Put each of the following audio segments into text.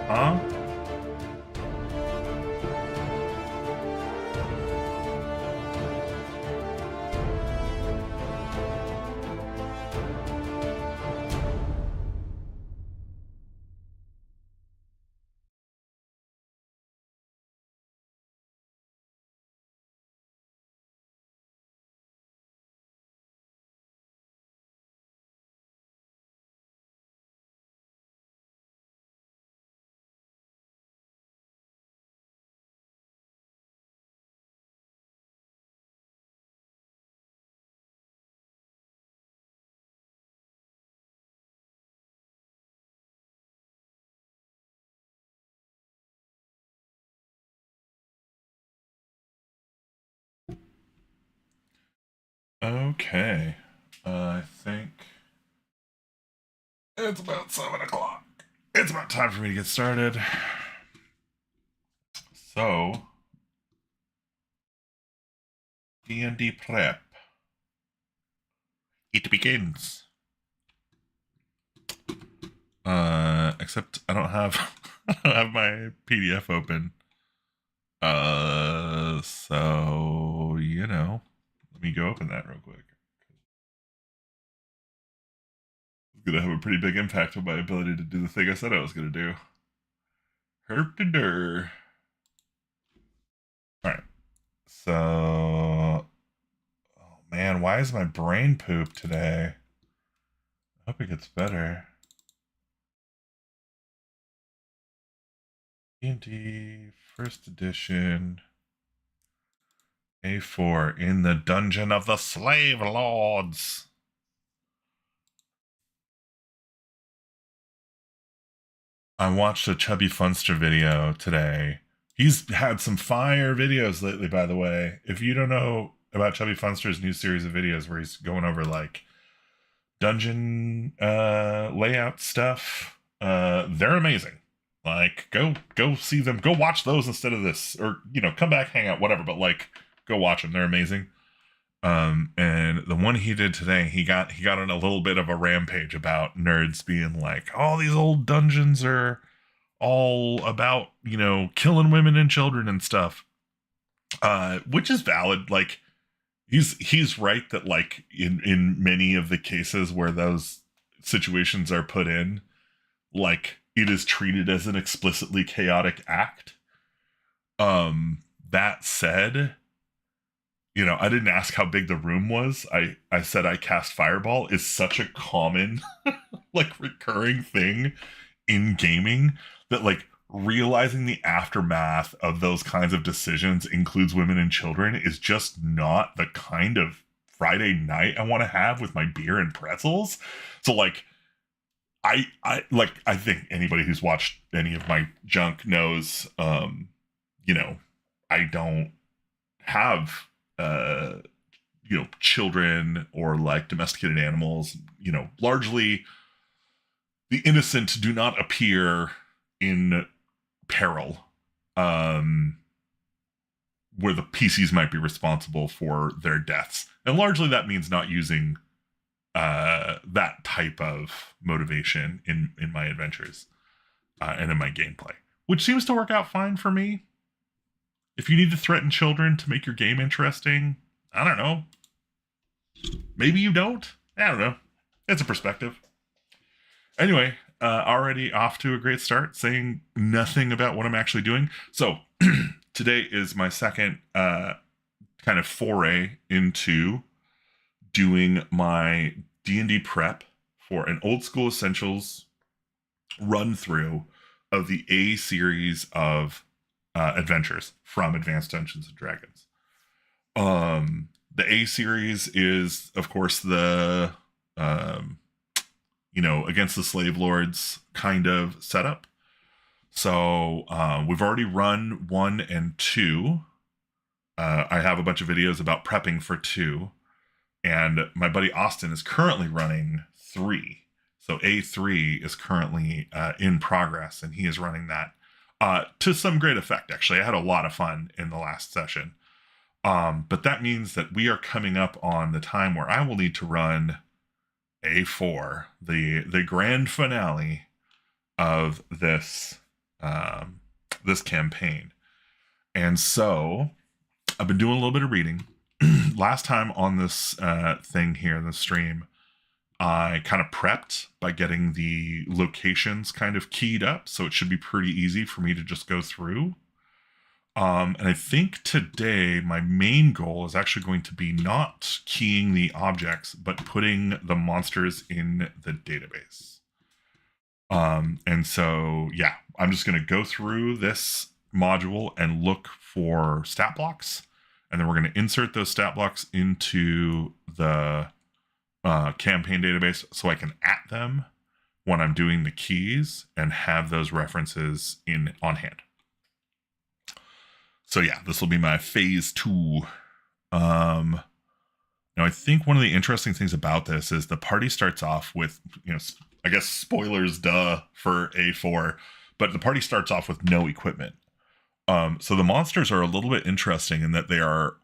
Huh? Okay. I think it's about 7 o'clock. It's about time for me to get started. So, D&D prep. It begins. Except I don't have I don't have my PDF open. So let me go open that real quick. It's gonna have a pretty big impact on my ability to do the thing I said I was gonna do. Herp to der. Alright. So, oh man, why is my brain poop today? I hope it gets better. D&D first edition A4 in the Dungeon of the Slave Lords. I watched a Chubby Funster video today. He's had some fire videos lately, by the way. If you don't know about Chubby Funster's new series of videos where he's going over like dungeon layout stuff, they're amazing. Like, go see them. Go watch those instead of this, or come back, hang out, whatever. But like, go watch them. They're amazing. And the one he did today, he got on a little bit of a rampage about nerds being like, all these old dungeons are all about killing women and children and stuff. Which is valid. Like, he's right that like in many of the cases where those situations are put in, like it is treated as an explicitly chaotic act. That said, I didn't ask how big the room was. I said I cast Fireball is such a common, like, recurring thing in gaming that, like, realizing the aftermath of those kinds of decisions includes women and children is just not the kind of Friday night I want to have with my beer and pretzels. So, like, I think anybody who's watched any of my junk knows, I don't have children or like domesticated animals. Largely the innocent do not appear in peril, where the PCs might be responsible for their deaths, and largely that means not using that type of motivation in my adventures and in my gameplay, which seems to work out fine for me. If you need to threaten children to make your game interesting, I don't know. Maybe you don't. I don't know. It's a perspective. Anyway, already off to a great start, saying nothing about what I'm actually doing. So today is my second kind of foray into doing my D&D prep for an Old School Essentials run through of the A series of adventures from Advanced Dungeons and Dragons. The A series is, of course, the against the slave lords kind of setup. So we've already run 1 and 2. I have a bunch of videos about prepping for 2, and my buddy Austin is currently running 3. So A3 is currently in progress, and he is running that to some great effect, actually. I had a lot of fun in the last session. But that means that we are coming up on the time where I will need to run A4, the grand finale of this this campaign. And so I've been doing a little bit of reading. Last time on this thing here in the stream, I kind of prepped by getting the locations kind of keyed up, so it should be pretty easy for me to just go through. And I think today my main goal is actually going to be not keying the objects, but putting the monsters in the database. And so, yeah, I'm just going to go through this module and look for stat blocks. And then we're going to insert those stat blocks into the campaign database so I can at them when I'm doing the keys and have those references on hand. So yeah, this will be my phase 2. Now I think one of the interesting things about this is the party starts off with, I guess spoilers, duh, for A4, but the party starts off with no equipment. So the monsters are a little bit interesting in that they are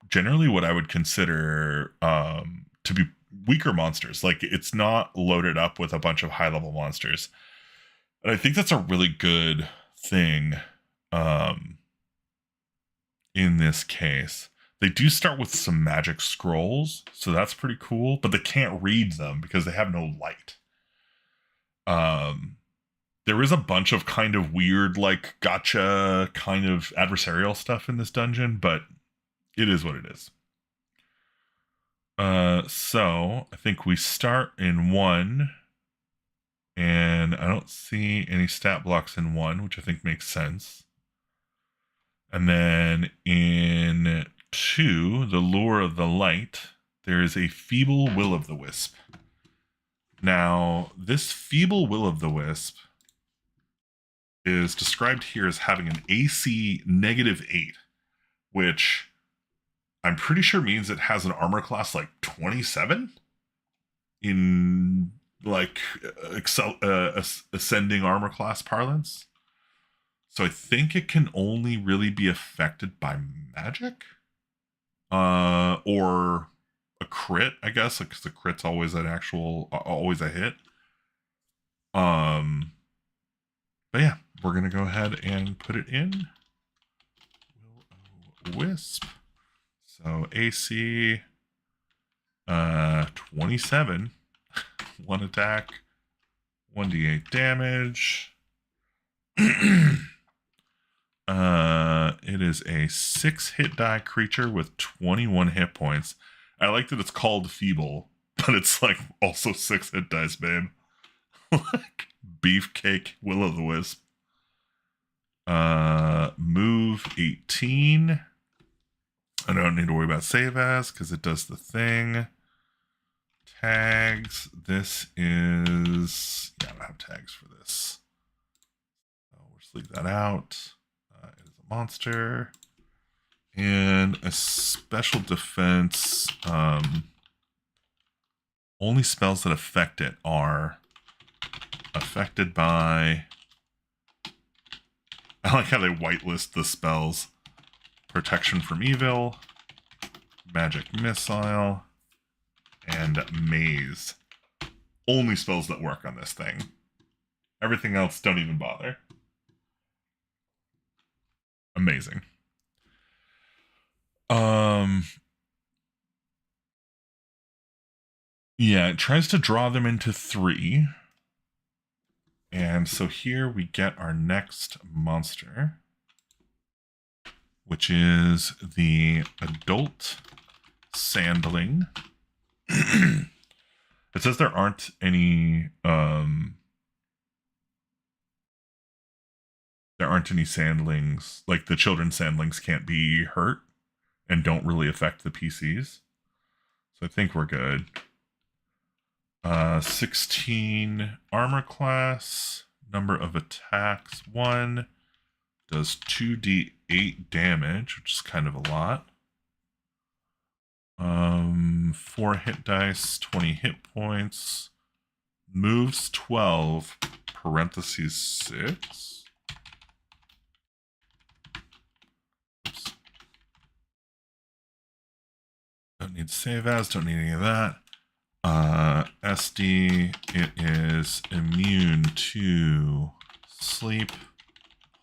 generally what I would consider to be weaker monsters. Like, it's not loaded up with a bunch of high-level monsters. And I think that's a really good thing in this case. They do start with some magic scrolls, so that's pretty cool, but they can't read them because they have no light. There is a bunch of kind of weird, like, gotcha kind of adversarial stuff in this dungeon, but it is what it is. So I think we start in 1, and I don't see any stat blocks in 1, which I think makes sense. And then in 2, the Lure of the Light, there is a Feeble Will-o'-the-Wisp. Now, this Feeble Will-o'-the-Wisp is described here as having an AC -8, which I'm pretty sure means it has an armor class like 27 in like ascending armor class parlance. So I think it can only really be affected by magic, or a crit, I guess, because the crit's always always a hit. But yeah, we're gonna go ahead and put it in. Will-o'-wisp. So AC 27, 1 attack, 1d8 damage. It is a 6 hit die creature with 21 hit points. I like that it's called Feeble, but it's like also 6 hit dice, babe. Like Beefcake Will-o'-the-Wisp. Move 18. I don't need to worry about save as because it does the thing. Tags. This is... yeah, I don't have tags for this. We'll just leave that out. It is a monster. And a special defense. Only spells that affect it are affected by... I like how they whitelist the spells. Protection from Evil, Magic Missile, and Maze. Only spells that work on this thing. Everything else, don't even bother. Amazing. Yeah, it tries to draw them into 3. And so here we get our next monster, which is the Adult Sandling. It says there aren't any sandlings, like the children sandlings can't be hurt and don't really affect the PCs. So I think we're good. 16 armor class, number of attacks 1, does 2d8 damage, which is kind of a lot. 4 hit dice, 20 hit points, moves 12, parentheses 6. Oops. Don't need save as, don't need any of that. SD, it is immune to sleep,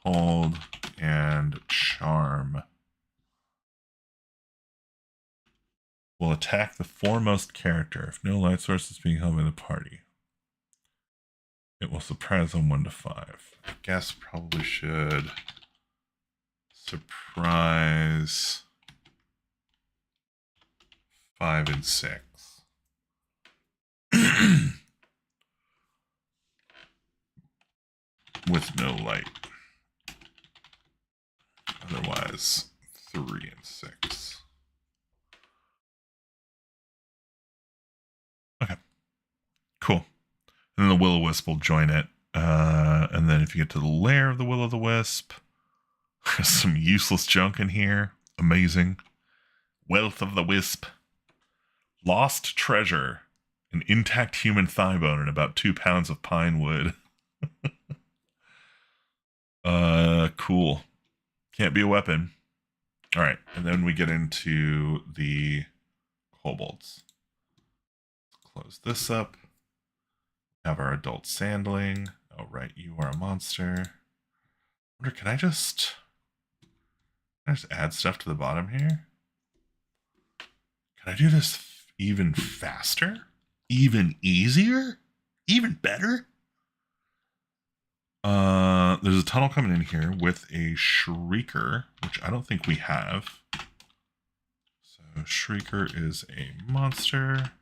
Hold and charm. Will attack the foremost character if no light source is being held by the party. It will surprise on 1 to 5. I guess probably should surprise 5 and 6. With no light. Otherwise, 3 and 6. Okay. Cool. And then the Will-O-Wisp will join it. And then if you get to the lair of the Will-O-the-Wisp, there's some useless junk in here. Amazing. Wealth of the Wisp. Lost treasure. An intact human thigh bone and about 2 pounds of pine wood. Cool. Can't be a weapon. All right, and then we get into the kobolds. Let's close this up. Have our adult sandling. Oh, right, you are a monster. I wonder, can I just add stuff to the bottom here? Can I do this even faster? Even easier? Even better? There's a tunnel coming in here with a Shrieker, which I don't think we have. So Shrieker is a monster.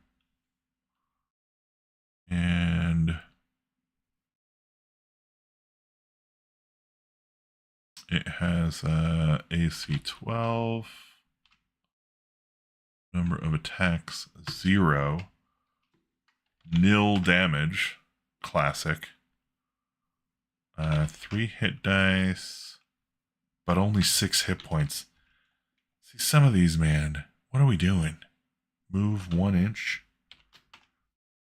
And it has AC 12. Number of attacks 0. Nil damage. Classic. 3 hit dice, but only 6 hit points. See, some of these, man, what are we doing? Move 1 inch?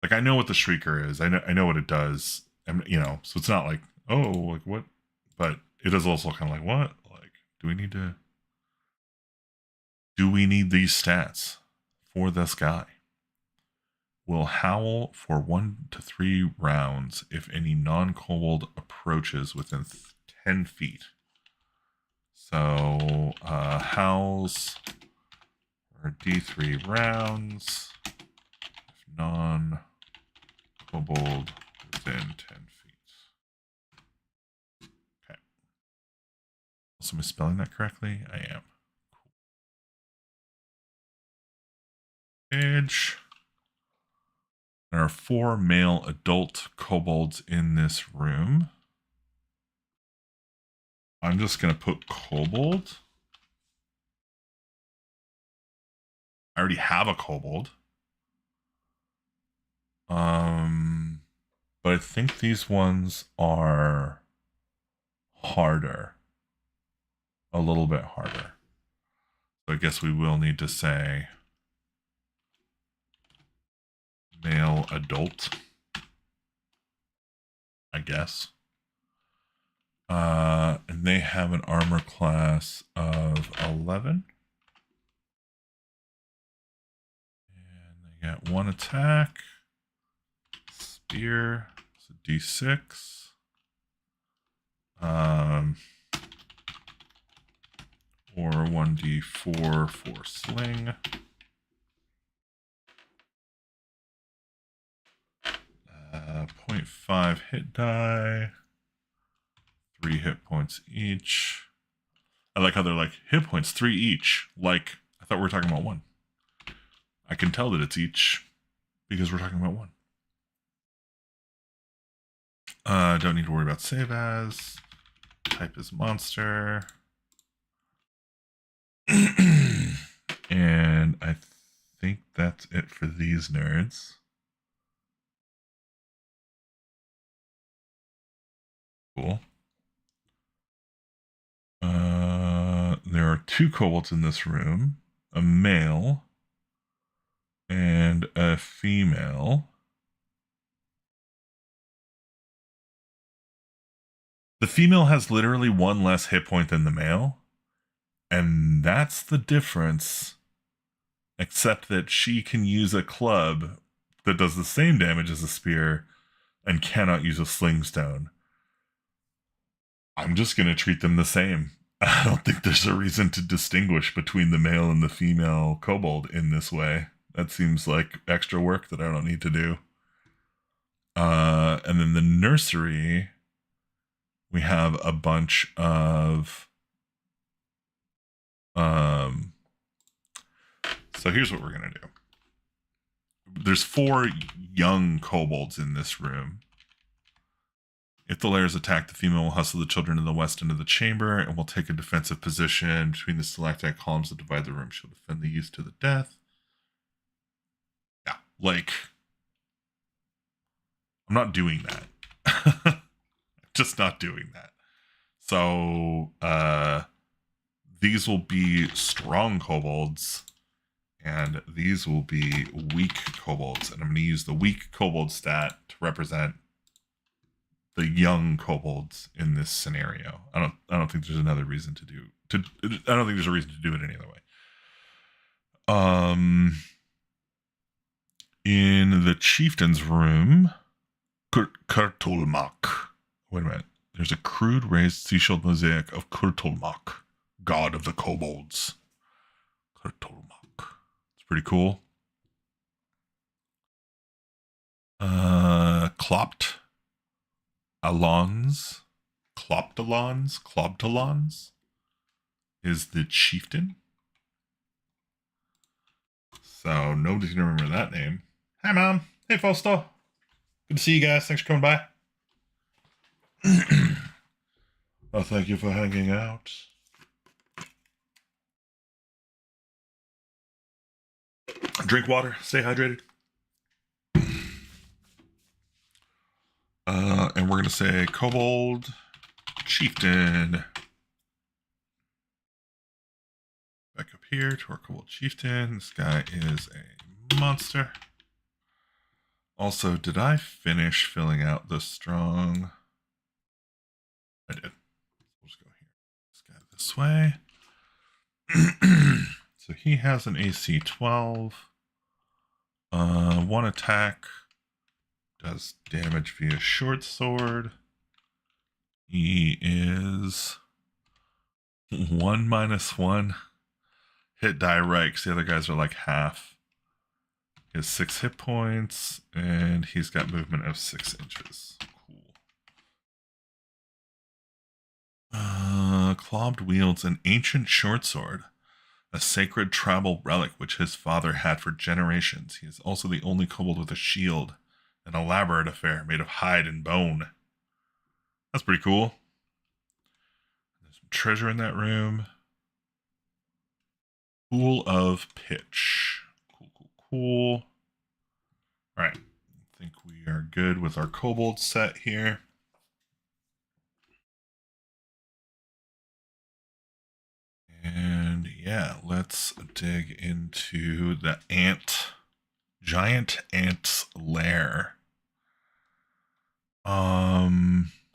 Like, I know what the Shrieker is. I know what it does. And, you know, so it's not like, oh, like what? But it is also kind of like, what? Like, do we need these stats for this guy? Will howl for 1 to 3 rounds if any non-kobold approaches within 10 feet. So, howls for D3 rounds if non-kobold within 10 feet. Okay. Also, am I spelling that correctly? I am. Cool. Page. There are 4 male adult kobolds in this room. I'm just going to put kobold. I already have a kobold. But I think these ones are harder. A little bit harder. So I guess we will need to say male adult, I guess. And they have an armor class of 11. And they got 1 attack. Spear. It's a D6. Or 1d4 for sling. 0.5 hit die. 3 hit points each. I like how they're like, hit points 3 each. Like, I thought we were talking about 1. I can tell that it's each because we're talking about 1. Don't need to worry about save as. Type is monster. And I think that's it for these nerds. Cool. There are 2 kobolds in this room, a male and a female. The female has literally 1 less hit point than the male, and that's the difference, except that she can use a club that does the same damage as a spear and cannot use a sling stone. I'm just going to treat them the same. I don't think there's a reason to distinguish between the male and the female kobold in this way. That seems like extra work that I don't need to do. And then the nursery, we have a bunch of so here's what we're gonna do. There's 4 young kobolds in this room. If the layers attack, the female will hustle the children in the west end of the chamber and will take a defensive position between the stalactite columns that divide the room. She'll defend the youth to the death. Yeah, like, I'm not doing that. Just not doing that. So these will be strong kobolds, and these will be weak kobolds. And I'm going to use the weak kobold stat to represent the young kobolds in this scenario. I don't think there's another reason to do. I don't think there's a reason to do it any other way. In the chieftain's room, Kurtulmak. Wait a minute. There's a crude raised seashell mosaic of Kurtulmak, god of the kobolds. Kurtulmak. It's pretty cool. Clopt Alons, Cloptalons is the chieftain. So nobody's gonna remember that name. Hi, Mom. Hey, Foster. Good to see you guys. Thanks for coming by. Oh, thank you for hanging out. Drink water. Stay hydrated. And we're going to say Kobold Chieftain. Back up here to our Kobold Chieftain. This guy is a monster. Also, did I finish filling out the strong? I did. We'll just go here. This guy this way. So he has an AC 12. 1 attack. Does damage via short sword. He is 1-1. Hit die right, because the other guys are like half. He has 6 hit points, and he's got movement of 6 inches. Cool. Clobbed wields an ancient short sword, a sacred tribal relic which his father had for generations. He is also the only kobold with a shield, an elaborate affair made of hide and bone. That's pretty cool. There's some treasure in that room. Pool of pitch. Cool. All right. I think we are good with our kobold set here. And yeah, let's dig into the giant ant's lair.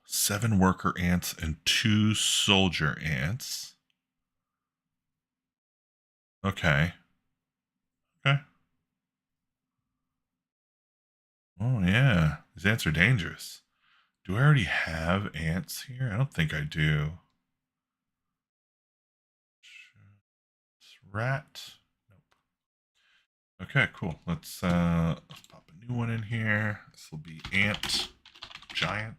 7 worker ants and 2 soldier ants. Okay. Oh yeah, these ants are dangerous. Do I already have ants here? I don't think I do. Rat. Nope. Okay, cool. Let's pop a new one in here. This will be ant giant.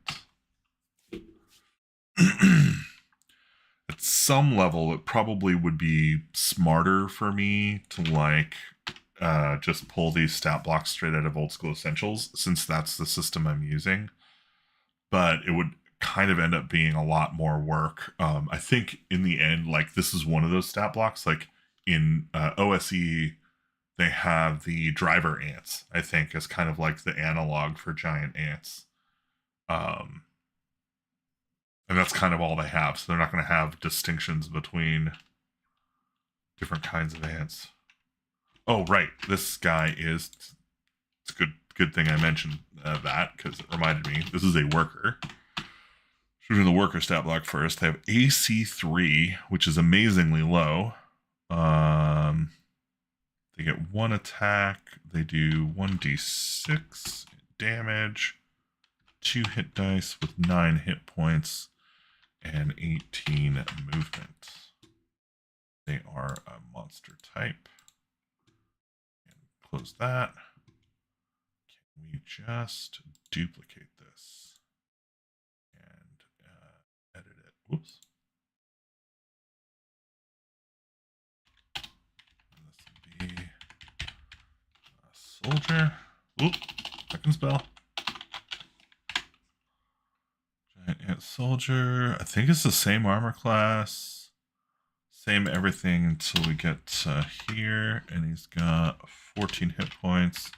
At some level, it probably would be smarter for me to like just pull these stat blocks straight out of Old School Essentials, since that's the system I'm using. But it would kind of end up being a lot more work. I think in the end, like, this is one of those stat blocks. Like in OSE, they have the driver ants, I think, as kind of like the analog for giant ants. And that's kind of all they have. So they're not going to have distinctions between different kinds of ants. Oh, right. This guy is... It's a good thing I mentioned that, because it reminded me. This is a worker. Should do the worker stat block first. They have AC 3, which is amazingly low. They get 1 attack. They do 1d6 damage. 2 hit dice with 9 hit points. and 18 movement. They are a monster type. And close that. Can we just duplicate this and edit it? Whoops. And this will be a soldier. Oop, I can spell. Giant ant soldier. I think it's the same armor class. Same everything until we get here. And he's got 14 hit points.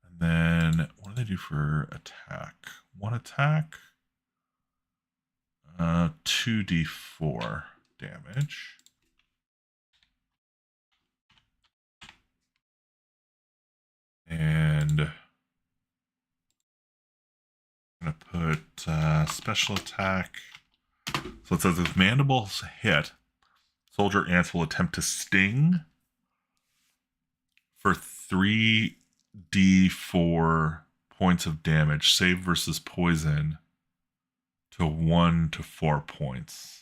And then what do they do for attack? One attack. 2d4 damage. And I'm going to put special attack. So it says if mandibles hit, soldier ants will attempt to sting for 3d4 points of damage. Save versus poison to 1 to 4 points.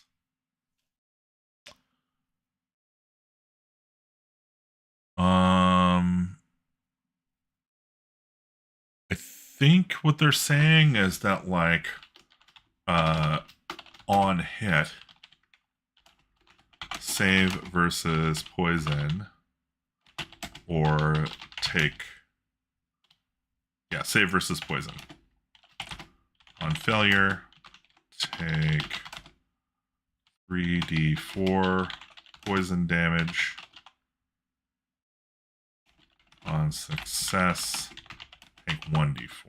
I think what they're saying is that, like, on hit, save versus poison, or take, yeah, save versus poison. On failure, take 3d4 poison damage. On success, take 1d4.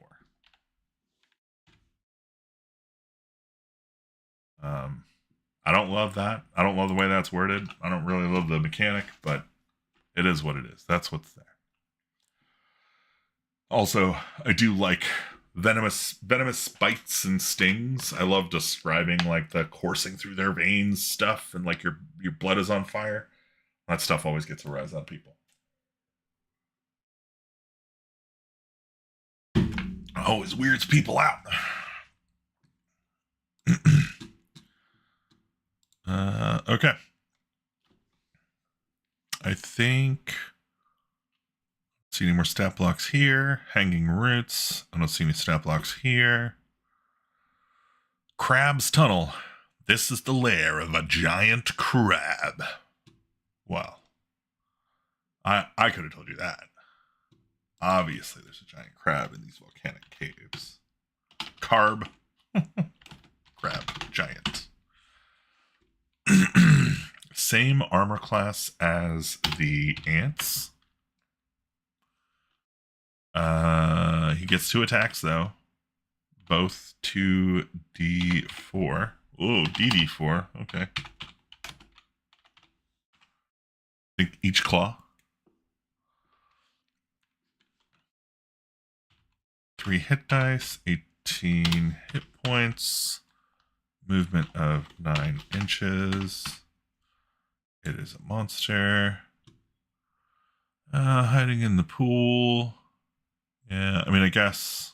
I don't love that. I don't love the way that's worded. I don't really love the mechanic, but it is what it is. That's what's there. Also, I do like venomous bites and stings. I love describing like the coursing through their veins stuff and like your blood is on fire. That stuff always gets a rise out of people. Always weirds people out. Okay. I think. See any more stat blocks here? Hanging roots. I don't see any stat blocks here. Crab's Tunnel. This is the lair of a giant crab. Well, I could have told you that. Obviously, there's a giant crab in these volcanic caves. Carb. Crab. Giant. Same armor class as the ants. He gets 2 attacks, though. Both 2d4. Oh, dd4. Okay. I think each claw. 3 hit dice, 18 hit points, movement of 9 inches. It is a monster. Hiding in the pool. Yeah, I mean, I guess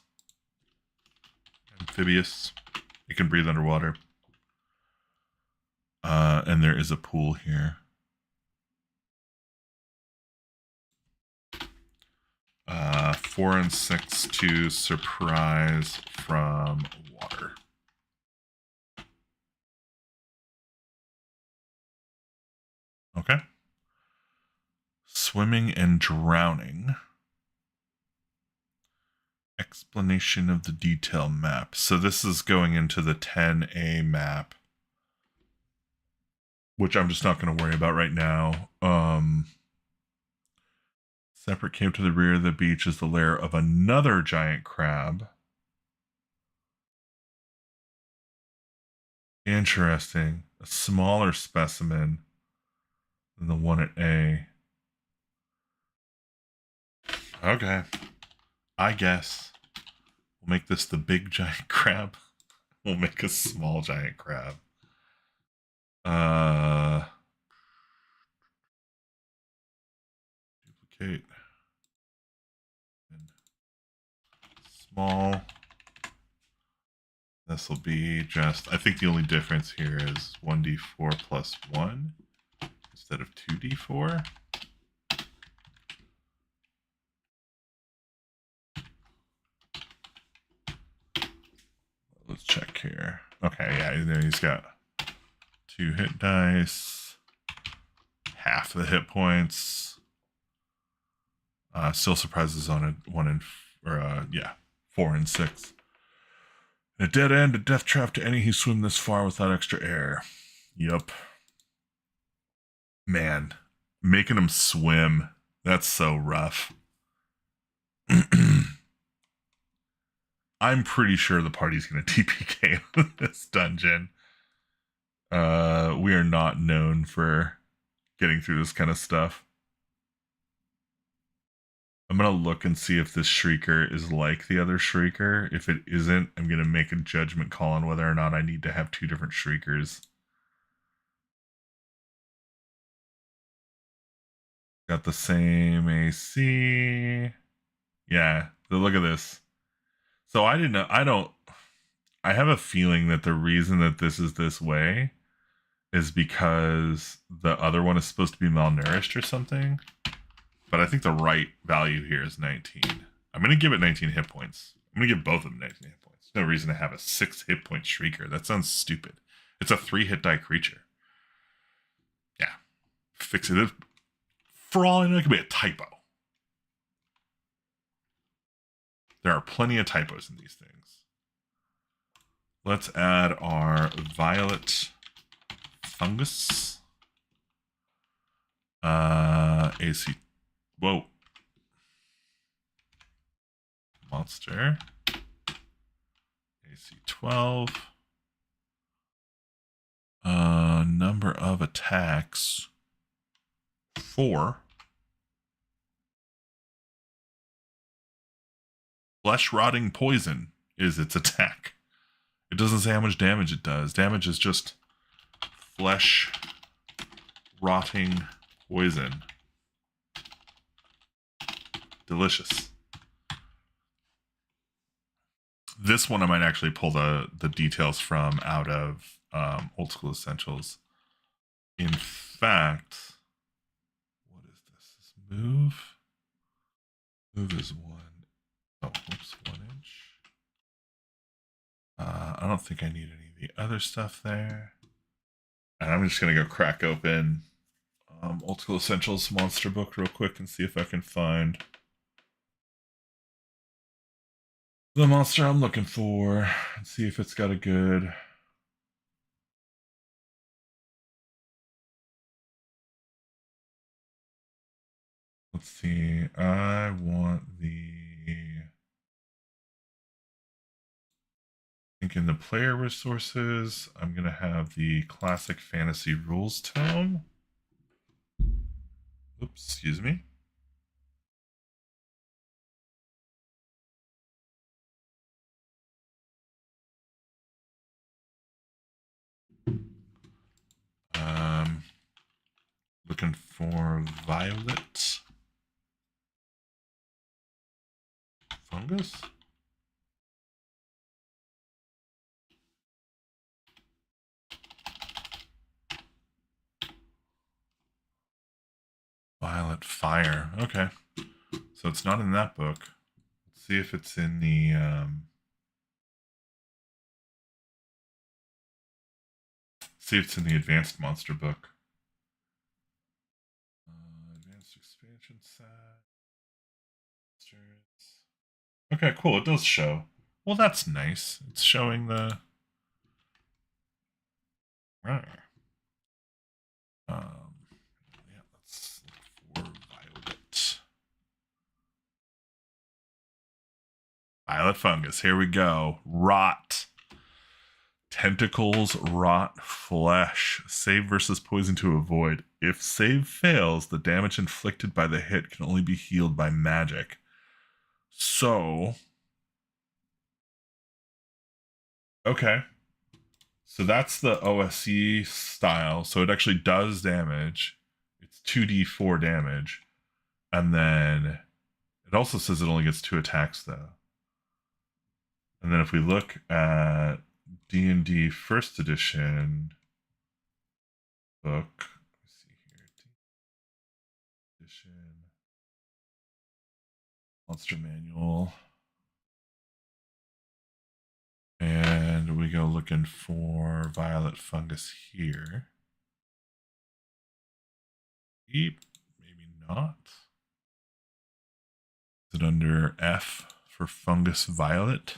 amphibious. It can breathe underwater. And there is a pool here. 4 and 6 to surprise from water. Okay. Swimming and drowning. Explanation of the detail map. So this is going into the 10A map, which I'm just not going to worry about right now. Separate cave to the rear of the beach is the lair of another giant crab. Interesting. A smaller specimen than the one at A. Okay. I guess we'll make this the big giant crab. We'll make a small giant crab. Duplicate. And small This will be just, I think the only difference here is 1d4 plus 1 instead of 2d4. Let's check here. Okay, yeah, then he's got 2 hit dice, half the hit points. Still surprises on a 1 and, or 4 and 6. A dead end, a death trap to any who swim this far without extra air. Yup. Man, making them swim, that's so rough. I'm pretty sure the party's going to TPK this dungeon. We are not known for getting through this kind of stuff. I'm going to look and see if this Shrieker is like the other Shrieker. If it isn't, I'm going to make a judgment call on whether or not I need to have 2 different Shriekers. Got the same AC. Yeah, look at this. So I have a feeling that the reason that this is this way is because the other one is supposed to be malnourished or something. But I think the right value here is 19. I'm going to give it 19 hit points. I'm going to give both of them 19 hit points. No reason to have a 6 hit point Shrieker. That sounds stupid. It's a 3 hit die creature. Yeah. Fix it. For all I know, it could be a typo. There are plenty of typos in these things. Let's add our violet fungus. AC. Whoa. Monster. AC 12. Number of attacks. 4. Flesh rotting poison is its attack. It doesn't say how much damage it does. Damage is just flesh rotting poison. Delicious. This one I might actually pull the details from out of Old School Essentials. In fact, what is this? This move? Move is 1. Oh, whoops, 1 inch. I don't think I need any of the other stuff there. And I'm just going to go crack open Old School Essentials monster book real quick and see if I can find the monster I'm looking for and see if it's got a good... Let's see. I want the... I think in the player resources, I'm going to have the Classic Fantasy Rules Tome. Oops, excuse me. Looking for violet fungus. Violet fire. Okay. So it's not in that book. Let's see if it's in the see if it's in the advanced monster book. Advanced expansion set. Okay, cool. It does show. Well, that's nice. It's showing the. Right. Yeah, let's look for violet. Violet fungus. Here we go. Rot. Tentacles, rot, flesh. Save versus poison to avoid. If save fails, the damage inflicted by the hit can only be healed by magic. So, okay. So that's the OSE style. So it actually does damage. It's 2d4 damage. And then it also says it only gets 2 attacks, though. And then if we look at D&D first edition book. Let's see here. Edition monster manual. And we go looking for violet fungus here. Maybe not. Is it under F for fungus violet?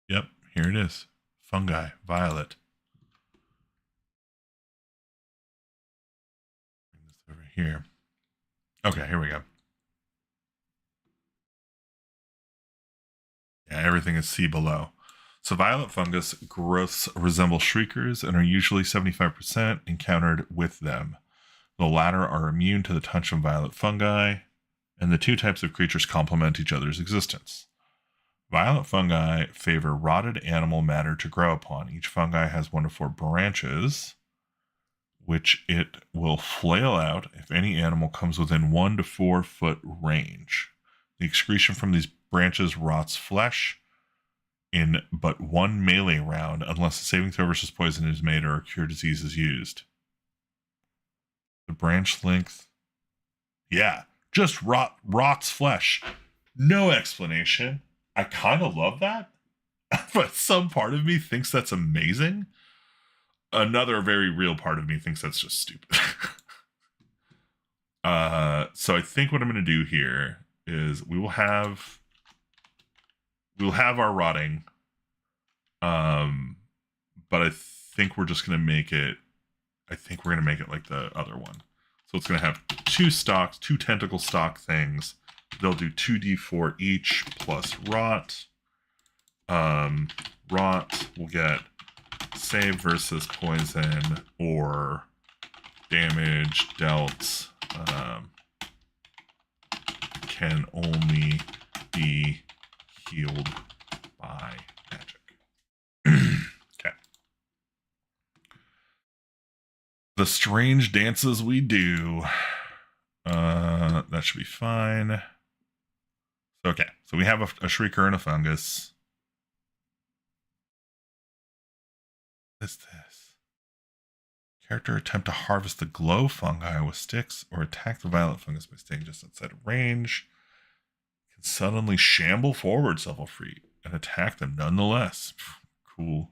Yep, here it is. Fungi, violet. Bring this over here. Okay, here we go. Yeah, everything is C below. So violet fungus growths resemble shriekers and are usually 75% encountered with them. The latter are immune to the touch of violet fungi, and the two types of creatures complement each other's existence. Violet fungi favor rotted animal matter to grow upon. Each fungi has 1 to 4 branches, which it will flail out if any animal comes within 1 to 4 foot range. The excretion from these branches rots flesh in but 1 melee round unless a saving throw versus poison is made or a cure disease is used. The branch length, yeah, just rots flesh. No explanation. I kind of love that, but some part of me thinks that's amazing. Another very real part of me thinks that's just stupid. So I think what I'm going to do here is we will have our rotting, but I think we're just going to make it. I think we're going to make it like the other one. So it's going to have 2 stocks, 2 tentacle stock things. They'll do 2d4 each plus rot. Rot will get save versus poison or damage dealt. Can only be healed by magic. Okay. The strange dances we do. That should be fine. Okay, so we have a shrieker and a fungus. What is this? Character attempt to harvest the glow fungi with sticks or attack the violet fungus by staying just outside of range. Can suddenly shamble forward several feet and attack them nonetheless. Cool.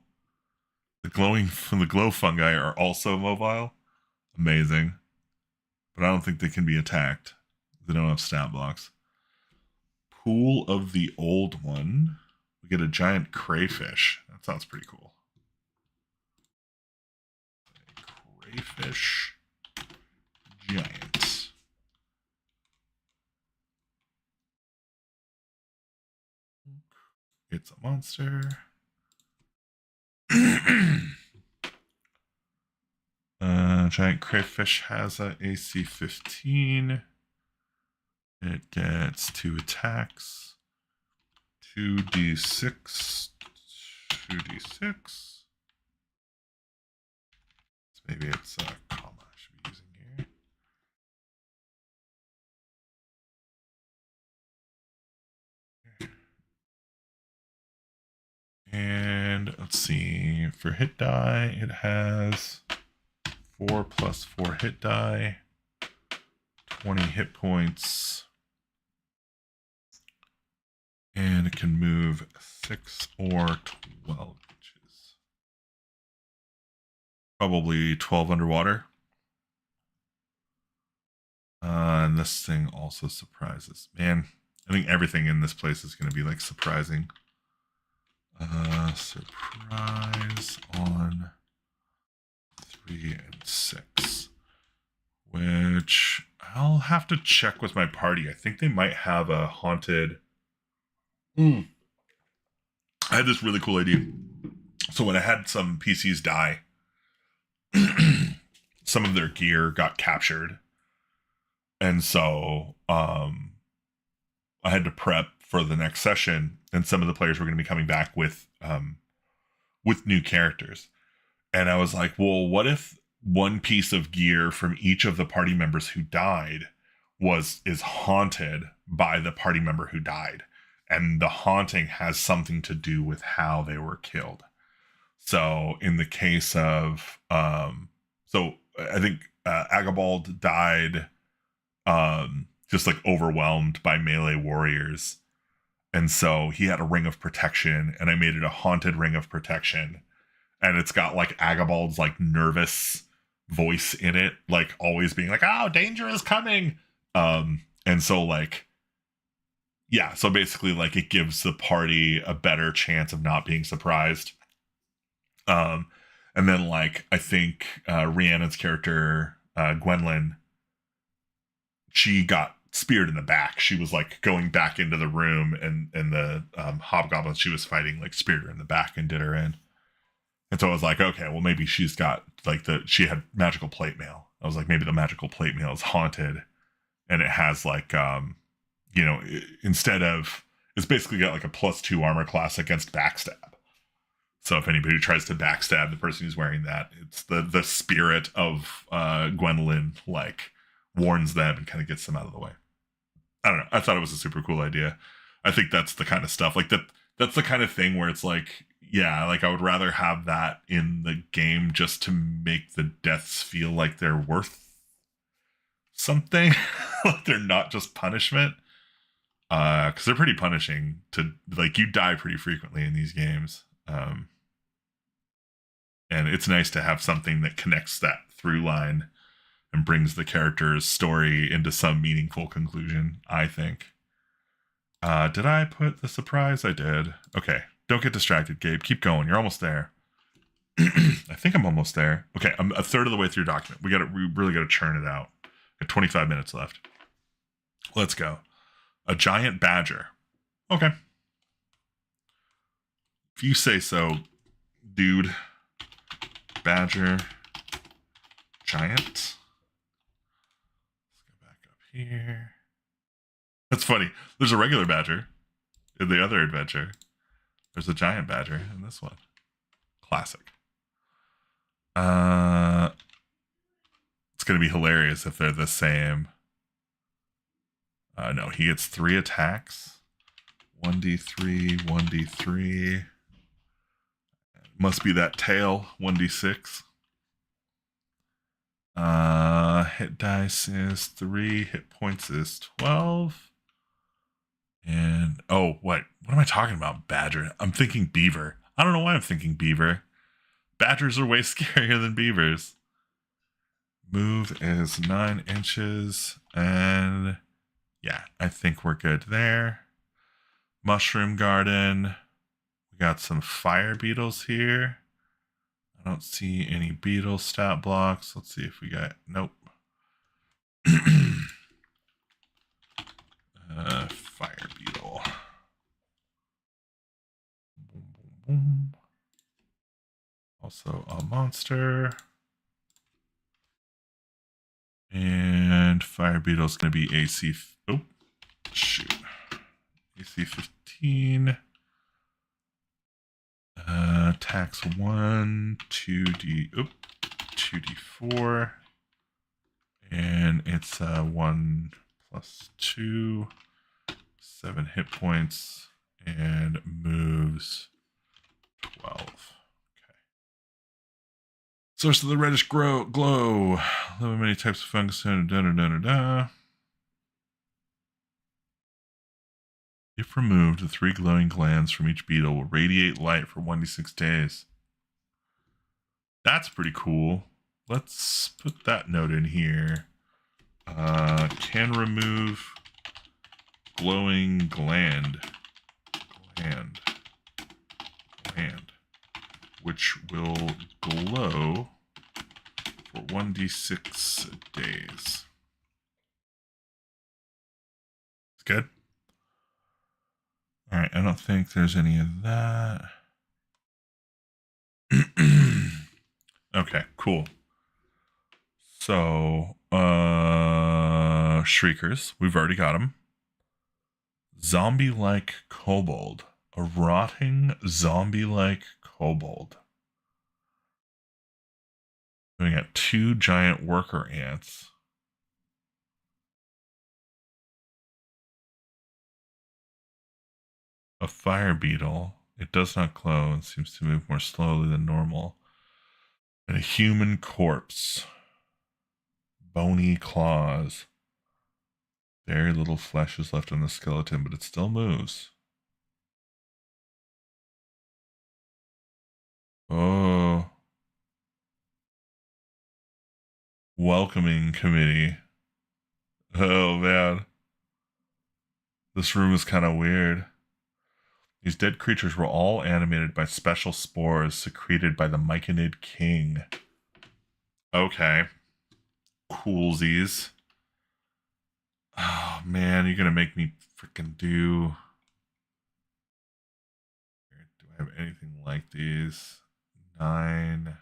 The glow fungi are also mobile. Amazing. But I don't think they can be attacked. They don't have stat blocks. Pool of the Old One. We get a giant crayfish. That sounds pretty cool. Crayfish giant. It's a monster. Giant crayfish has a AC 15. It gets 2 attacks. 2d6. 2d6. Maybe it's a comma I should be using here. And let's see. For hit die, it has 4 plus 4 hit die. 20 hit points. And it can move 6 or 12 inches. Probably 12 underwater. And this thing also surprises. Man, I think everything in this place is going to be like surprising. Surprise on 3 and 6. Which I'll have to check with my party. I think they might have a haunted. I had this really cool idea. So when I had some PCs die, some of their gear got captured. And so I had to prep for the next session, and some of the players were going to be coming back with new characters. And I was like, well, what if one piece of gear from each of the party members who died is haunted by the party member who died. And the haunting has something to do with how they were killed. So in the case of, so I think Agabald died just like overwhelmed by melee warriors. And so he had a ring of protection, and I made it a haunted ring of protection. And it's got like Agabald's like nervous voice in it, like always being like, oh, danger is coming. And so like, yeah, so basically like it gives the party a better chance of not being surprised. And then like I think Rhiannon's character, Gwendolyn, she got speared in the back. She was like going back into the room, and the hobgoblin she was fighting like speared her in the back and did her in. And so I was like, okay, well maybe she's got like she had magical plate mail. I was like, maybe the magical plate mail is haunted, and it has like you know, instead of, it's basically got like a +2 armor class against backstab. So if anybody tries to backstab the person who's wearing that, it's the spirit of Gwendolyn like warns them and kind of gets them out of the way. I don't know. I thought it was a super cool idea. I think that's the kind of stuff like that. That's the kind of thing where it's like, yeah, like I would rather have that in the game just to make the deaths feel like they're worth something. Like they're not just punishment. Because they're pretty punishing to, like, you die pretty frequently in these games. And it's nice to have something that connects that through line and brings the character's story into some meaningful conclusion, I think. Did I put the surprise? I did. Okay. Don't get distracted, Gabe. Keep going. You're almost there. I think I'm almost there. Okay. I'm a third of the way through your document. We really got to churn it out. Got 25 minutes left. Let's go. A giant badger. Okay. If you say so, dude. Badger. Giant. Let's go back up here. That's funny. There's a regular badger in the other adventure. There's a giant badger in this one. Classic. It's going to be hilarious if they're the same. No, he gets 3 attacks. 1d3, 1d3. Must be that tail. 1d6. Hit dice is 3. Hit points is 12. And, oh, what am I talking about? Badger. I'm thinking beaver. I don't know why I'm thinking beaver. Badgers are way scarier than beavers. Move is 9 inches. And yeah, I think we're good there. Mushroom garden. We got some fire beetles here. I don't see any beetle stat blocks. Let's see if we got, nope. Fire beetle. Boom, boom, boom. Also a monster. And fire beetle is going to be AC. Oh, shoot. AC 15. Tax 1, 2d4. And it's 1 plus 2. 7 hit points. And moves 12. Source of the reddish glow. Live in many types of fungus. If removed, the 3 glowing glands from each beetle will radiate light for 1d6 days. That's pretty cool. Let's put that note in here. Can remove glowing gland, which will glow for 1d6 days. It's good. All right, I don't think there's any of that. Okay, cool. So, Shriekers, we've already got them. Zombie-like kobold. A rotting zombie-like kobold. We got 2 giant worker ants. A fire beetle. It does not glow and seems to move more slowly than normal. And a human corpse. Bony claws. Very little flesh is left on the skeleton, but it still moves. Oh. Welcoming committee. Oh, man. This room is kind of weird. These dead creatures were all animated by special spores secreted by the Myconid king. Okay. Coolsies. Oh, man, you're going to make me freaking do... Do I have anything like these? 9...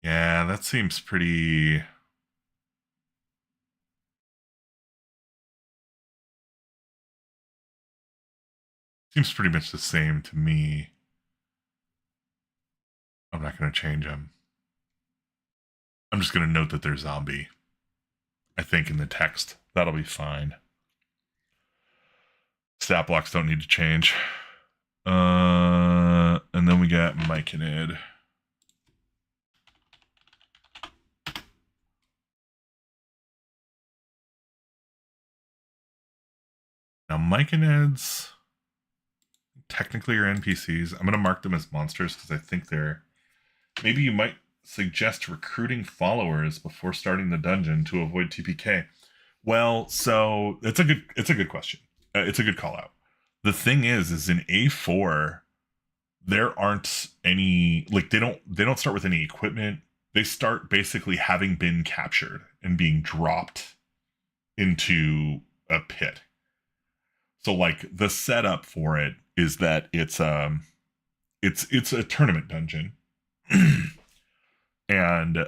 Yeah, that seems pretty... Seems pretty much the same to me. I'm not going to change them. I'm just going to note that they're zombie. I think in the text. That'll be fine. Stat blocks don't need to change. And then we got Myconid. Now, Myconids technically are NPCs. I'm going to mark them as monsters because I think they're... Maybe you might suggest recruiting followers before starting the dungeon to avoid TPK. Well, so it's a good question. It's a good call out. The thing is in A4, there aren't any, like, they don't start with any equipment. They start basically having been captured and being dropped into a pit. So, like, the setup for it is that it's a tournament dungeon. And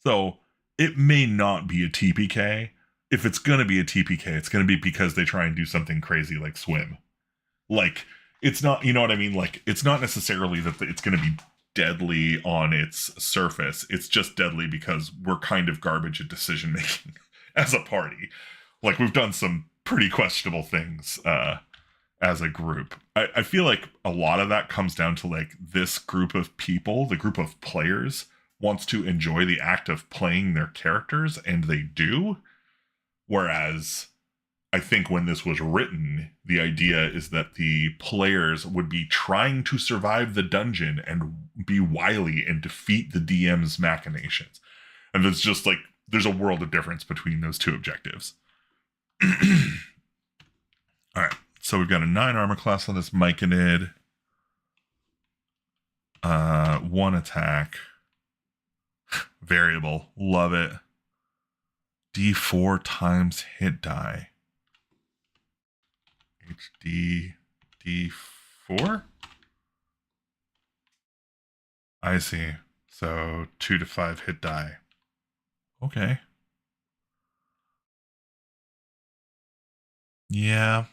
so it may not be a TPK. If it's going to be a TPK, it's going to be because they try and do something crazy like swim. Like, it's not, you know what I mean? Like, it's not necessarily that it's going to be deadly on its surface. It's just deadly because we're kind of garbage at decision making as a party. Like, we've done some pretty questionable things as a group. I feel like a lot of that comes down to, like, this group of people, the group of players, wants to enjoy the act of playing their characters, and they do. Whereas I think when this was written, the idea is that the players would be trying to survive the dungeon and be wily and defeat the DM's machinations. And there's just, like, there's a world of difference between those two objectives. All right, so we've got a 9 armor class on this Myconid. 1 attack. Variable, love it. D4 times hit die. HD D4? I see. So 2 to 5 hit die. Okay. Yeah.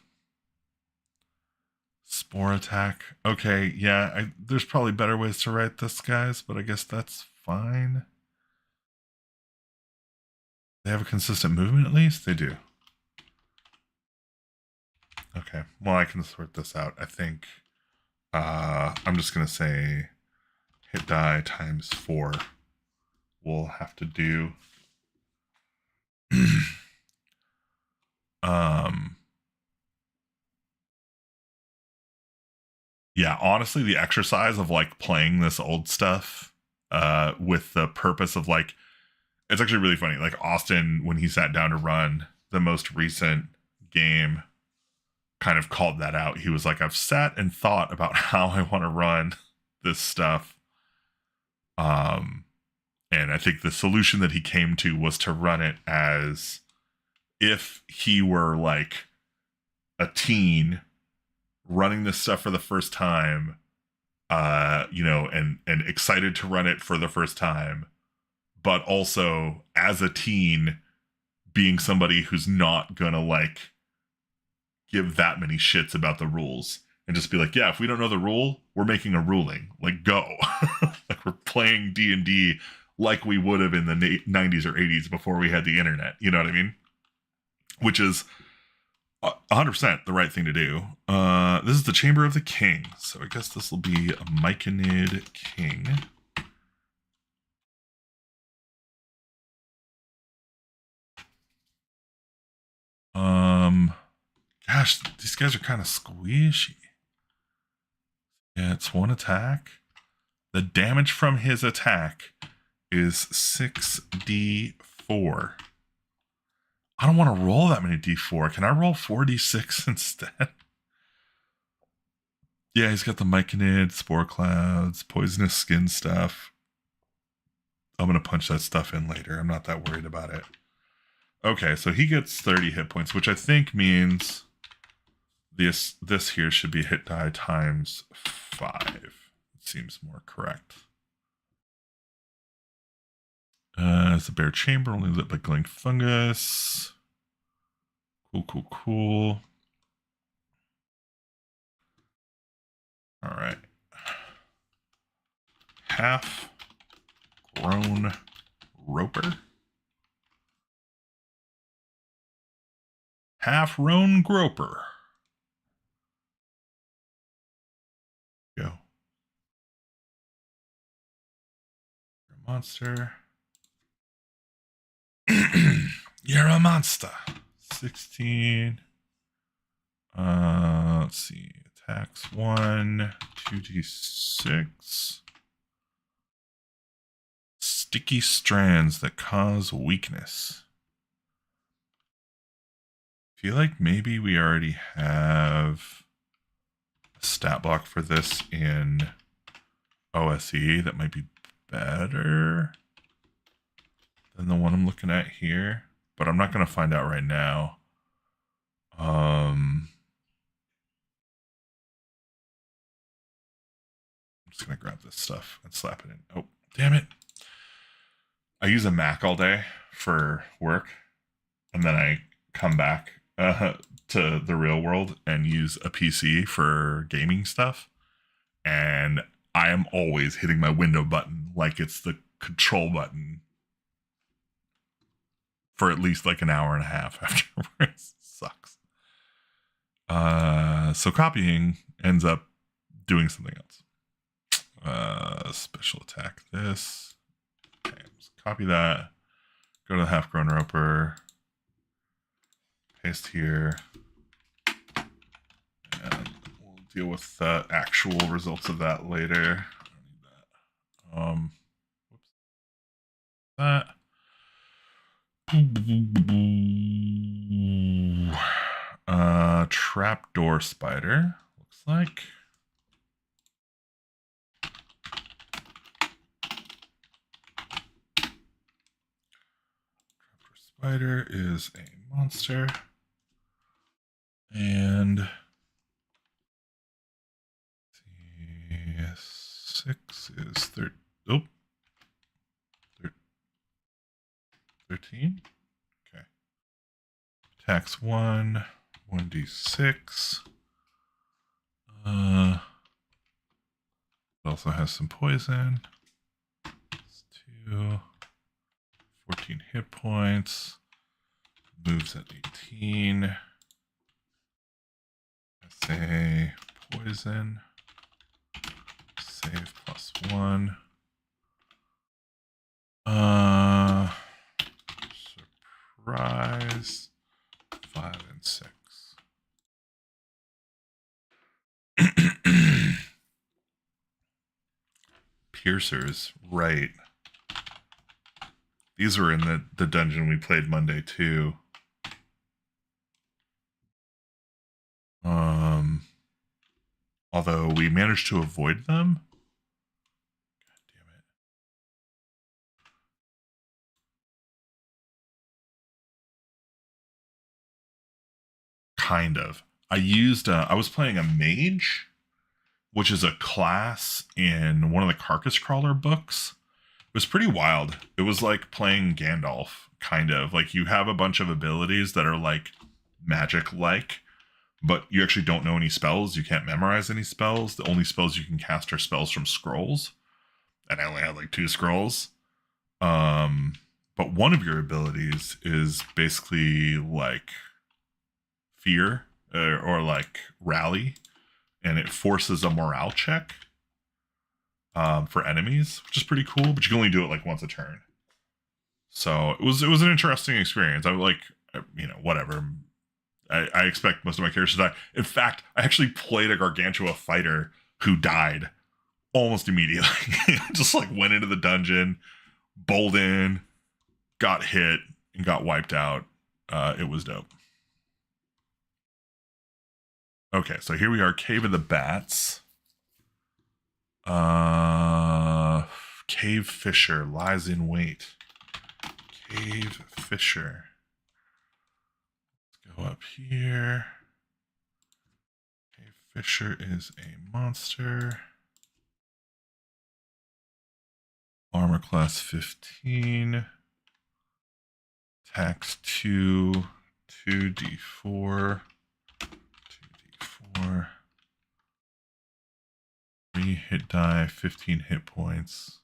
Spore attack. Okay, yeah, there's probably better ways to write this, guys, but I guess that's fine. They have a consistent movement at least? They do. Okay, well, I can sort this out. I think I'm just going to say hit die times 4. We'll have to do... Yeah, honestly, the exercise of, like, playing this old stuff with the purpose of, like, it's actually really funny. Like, Austin, when he sat down to run the most recent game, kind of called that out. He was like, I've sat and thought about how I want to run this stuff. And I think the solution that he came to was to run it as if he were, like, a teen running this stuff for the first time, you know, and excited to run it for the first time, but also as a teen being somebody who's not gonna, like, give that many shits about the rules and just be like, yeah, if we don't know the rule, we're making a ruling. Like, go. Like, we're playing D&D like we would have in the 90s or 80s before we had the internet. You know what I mean? which is 100% the right thing to do. This is the Chamber of the King, so I guess this will be a Myconid King. Gosh, these guys are kind of squishy. Yeah, it's one attack. The damage from his attack is 6d4. I don't want to roll that many d4. Can I roll 4d6 instead? Yeah, he's got the Myconid, Spore Clouds, Poisonous Skin stuff. I'm going to punch that stuff in later. I'm not that worried about it. Okay, so he gets 30 hit points, which I think means this here should be hit die times 5. It seems more correct. It's a Bear Chamber, only lit by glowing fungus. Cool. All right. Half-grown roper. Half-grown groper. Go. Monster. You're a monster. 16. Let's see. Attacks 1, 2d6. Sticky strands that cause weakness. I feel like maybe we already have a stat block for this in OSE that might be better than the one I'm looking at here, but I'm not going to find out right now. I'm just going to grab this stuff and slap it in. Oh, damn it. I use a Mac all day for work, and then I come back to the real world and use a PC for gaming stuff. And I am always hitting my window button like it's the control button for at least like an hour and a half afterwards. Sucks. So copying ends up doing something else. Special attack this. Okay, let's copy that. Go to the half-grown roper. Paste here. And we'll deal with the actual results of that later. I don't need that. Whoops. That. Trapdoor spider, looks like. Trapdoor spider is a monster. And 6 is 13. Okay. Attacks 1, 1d6. It also has some poison. It's 2. 14 hit points. Moves at 18. Say poison. Save +1. Surprise. 5 and 6. Piercers, right. These were in the dungeon we played Monday too. Although we managed to avoid them. God damn it. Kind of. I was playing a mage, which is a class in one of the Carcass Crawler books. It was pretty wild. It was like playing Gandalf, kind of. Like you have a bunch of abilities that are like magic-like, but you actually don't know any spells. You can't memorize any spells. The only spells you can cast are spells from scrolls. And I only had like 2 scrolls. But one of your abilities is basically like fear or like rally, and it forces a morale check for enemies, which is pretty cool. But you can only do it like once a turn. So it was an interesting experience. I like, whatever. I expect most of my characters to die. In fact, I actually played a Gargantua fighter who died almost immediately. Just like went into the dungeon, bowled in, got hit, and got wiped out. It was dope. Okay, so here we are, Cave of the Bats. Cave Fisher lies in wait. Cave Fisher. Let's go up here. Cave Fisher is a monster. Armor class 15. Tax 2. 2d4. 2d4. 3 hit die, 15 hit points.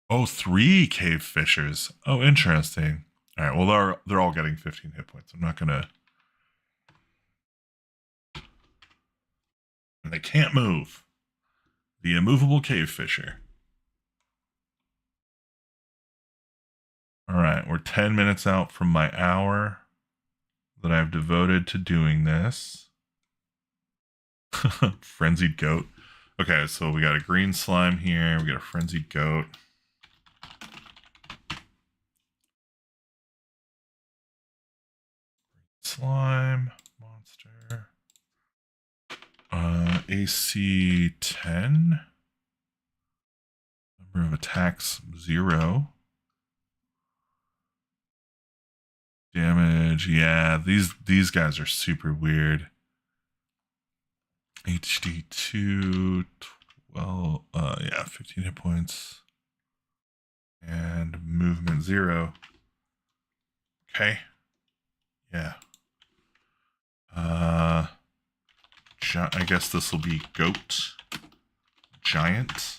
Oh, 3 cave fishers. Oh, interesting. All right, well, they're all getting 15 hit points. I'm not gonna. And they can't move. The immovable cave fisher. All right, we're 10 minutes out from my hour that I've devoted to doing this. Frenzied goat. Okay, so we got a green slime here. We got a frenzied goat. Slime monster. AC 10. Number of attacks 0. Damage, yeah, these guys are super weird. HD 2, 12, yeah, 15 hit points. And movement 0. Okay. Yeah. I guess this will be goat. Giant.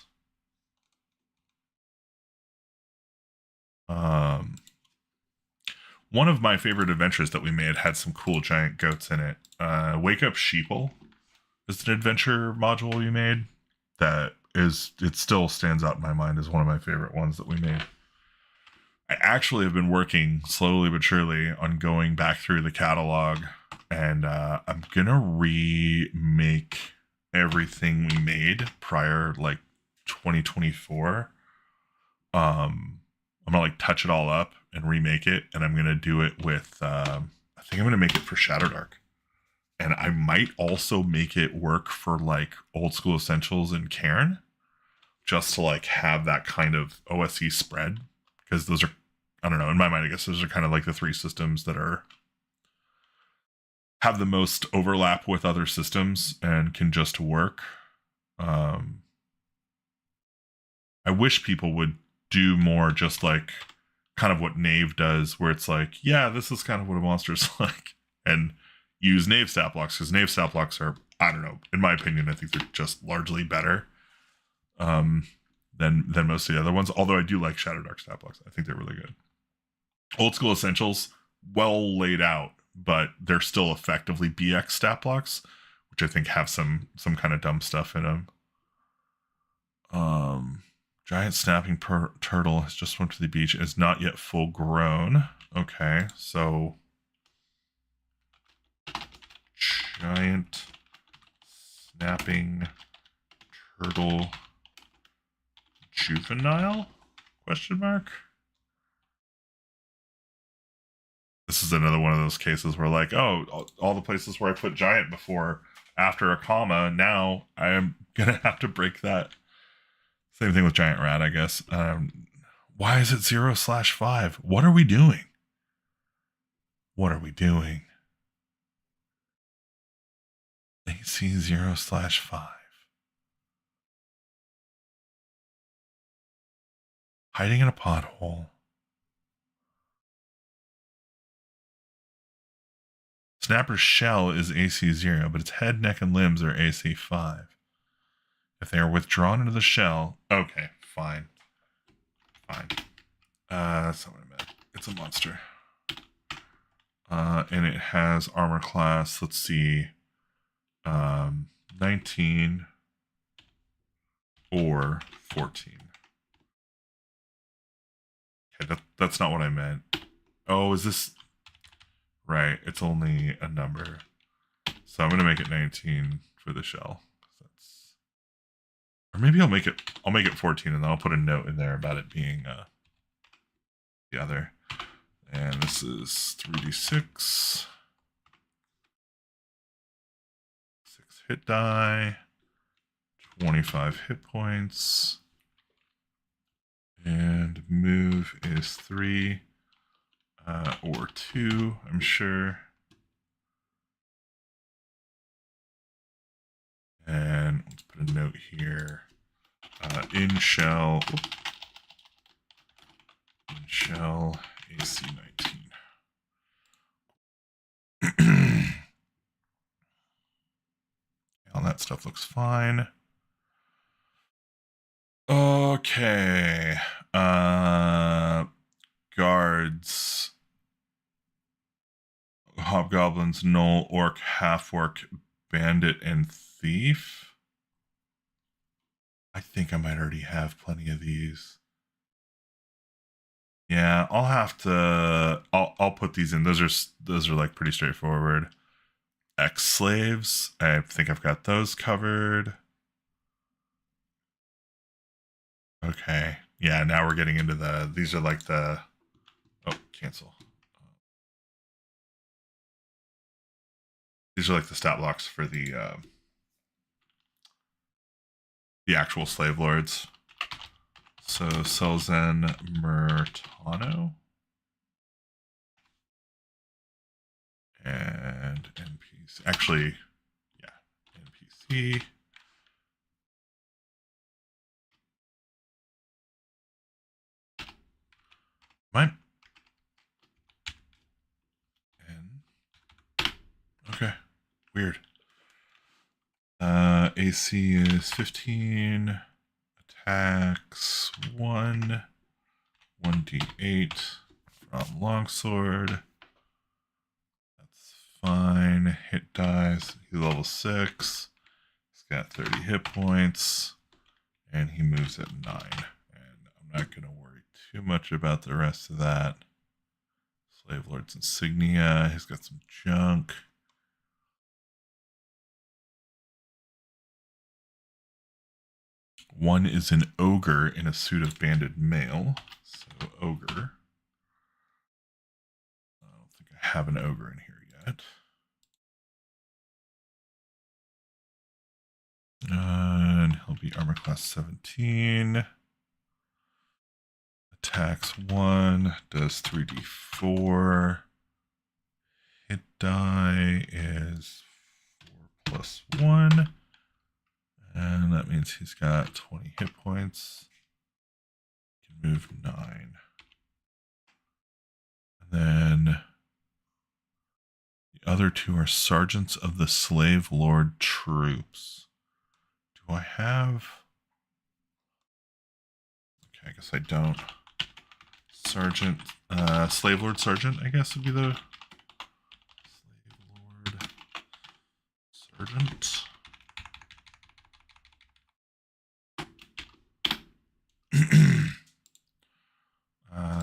One of my favorite adventures that we made had some cool giant goats in it. Wake Up Sheeple is an adventure module we made that it still stands out in my mind as one of my favorite ones that we made. I actually have been working slowly but surely on going back through the catalog, and I'm gonna remake everything we made prior, like 2024. I'm gonna like touch it all up and remake it, and I'm gonna do it with I think I'm gonna make it for Shadowdark, and I might also make it work for like Old School Essentials and Cairn, just to like have that kind of OSE spread, because those are, I don't know, in my mind I guess those are kind of like the 3 systems that have the most overlap with other systems and can just work. I wish people would do more just like kind of what Knave does, where it's like, yeah, this is kind of what a monster is like, and use Knave stat blocks, because Knave stat blocks are, I don't know, in my opinion, I think they're just largely better than most of the other ones, although I do like Shadowdark stat blocks. I think they're really good. Old School Essentials, well laid out, but they're still effectively BX stat blocks, which I think have some kind of dumb stuff in them. Giant snapping turtle has just swum to the beach, is not yet full grown. Okay, so giant snapping turtle juvenile? Question mark. This is another one of those cases where like, oh, all the places where I put giant before, after a comma, now I am gonna have to break that. Same thing with giant rat, I guess. Why is it 0/5? What are we doing? What are we doing? AC 0/5. Hiding in a pothole. Snapper's shell is AC 0, but its head, neck, and limbs are AC 5. If they are withdrawn into the shell, okay, fine. That's not what I meant. it's a monster. And it has armor class, let's see, 19 or 14. Okay, that's not what I meant. Oh, is this right? It's only a number. So I'm gonna make it 19 for the shell. That's, or maybe I'll make it 14 and then I'll put a note in there about it being the other. And this is 3d6. 6 hit die. 25 hit points. And move is 3 or 2, I'm sure. And let's put a note here. In shell AC 19. All that stuff looks fine. Okay. Guards. Hobgoblins, Gnoll, Orc, Half-Orc, Bandit, and Thief. I think I might already have plenty of these. Yeah, I'll have to. I'll put these in. Those are like pretty straightforward. Ex-slaves. I think I've got those covered. Okay. Yeah, now we're getting into these are like the, oh, cancel. These are like the stat blocks for the actual slave lords. So Selzen Murtano. And NPC. Actually, yeah, NPC. Mine. And okay. Weird. AC is 15. Attacks 1. 1d8 from longsword. That's fine. Hit dies. He's level 6. He's got 30 hit points. And he moves at 9. And I'm not going to worry too much about the rest of that. Slave Lord's insignia. He's got some junk. One is an ogre in a suit of banded mail. So ogre. I don't think I have an ogre in here yet. And he'll be armor class 17. Attacks 1, does 3d4. Hit die is 4 plus 1. And that means he's got 20 hit points. He can move 9. And then the other two are sergeants of the slave lord troops. Do I have? Okay, I guess I don't. Sergeant, slave lord sergeant, I guess would be the slave lord sergeant.